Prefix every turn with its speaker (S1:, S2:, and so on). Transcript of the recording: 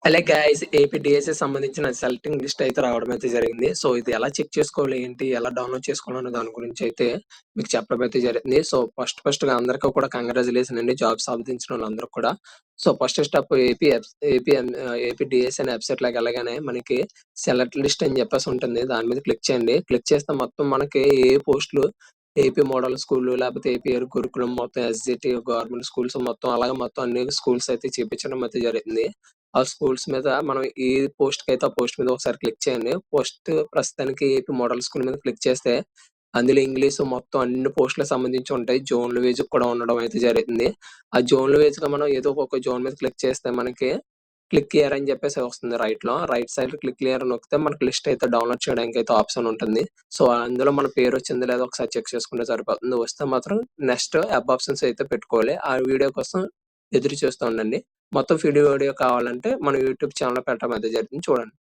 S1: Hello guys AP DSC సంబంధించిన selecting list అయితే రావడం అయితే జరిగింది. సో ఇది ఎలా చెక్ చేసుకోవాలి ఏంటి? ఎలా డౌన్‌లోడ్ చేసుకోవాలన్న దాని గురించి అయితే మీకు చెప్పడం అయితే జరిగింది. సో ఫస్ట్‌గా అందరికీ కూడా కంగ్రాచ్యులేషన్ అండి జాబ్ సాధించినోళ్ళందరికి కూడా. So first step AP DSC అనే వెబ్‌సైట్‌లోకి వెళ్ళగానే మనకి సెలెక్ట్ లిస్ట్ అని చెప్పేసి ఉంటుంది. దాని మీద క్లిక్ చేయండి. క్లిక్ చేస్తే మొత్తం మనకి ఏ పోస్టులు ఏపీ మోడల్ స్కూలు లేకపోతే ఏపీ గురుకులం మొత్తం ఎస్‌జిటి గవర్నమెంట్ స్కూల్స్ మొత్తం అన్ని స్కూల్స్ అయితే చూపించడం అయితే జరిగింది. ఆ స్కూల్స్ మీద మనం ఏ పోస్ట్‌కైతే ఆ పోస్ట్ మీద ఒకసారి క్లిక్ చేయండి. పోస్ట్ ప్రస్తుతానికి ఏపీ మోడల్ స్కూల్ మీద క్లిక్ చేస్తే అందులో ఇంగ్లీషు మొత్తం అన్ని పోస్టులకు సంబంధించి ఉంటాయి. జోన్‌ల వైస్‌గా కూడా ఉండడం అయితే జరిగింది. ఆ జోన్‌ల వైస్‌గా మనం ఏదో ఒక జోన్ మీద క్లిక్ చేస్తే మనకి క్లిక్ హియర్ అని చెప్పేసి వస్తుంది రైట్‌లో. రైట్ సైడ్‌లో క్లిక్ హియర్ నొక్కితే మనకి లిస్ట్ అయితే డౌన్‌లోడ్ చేయడానికి అయితే ఆప్షన్ ఉంటుంది. సో అందులో మన పేరు వచ్చిందో లేదో ఒకసారి చెక్ చేసుకుంటే సరిపోతుంది. వస్తే మాత్రం నెక్స్ట్ అబ్ ఆప్షన్స్ అయితే పెట్టుకోవాలి. ఆ వీడియో కోసం ఎదురు చూస్తూ ఉండండి. మొత్తం వీడియో కావాలంటే మన యూట్యూబ్ ఛానెల్‌లో పెట్టడం అయితే జరిగింది చూడండి.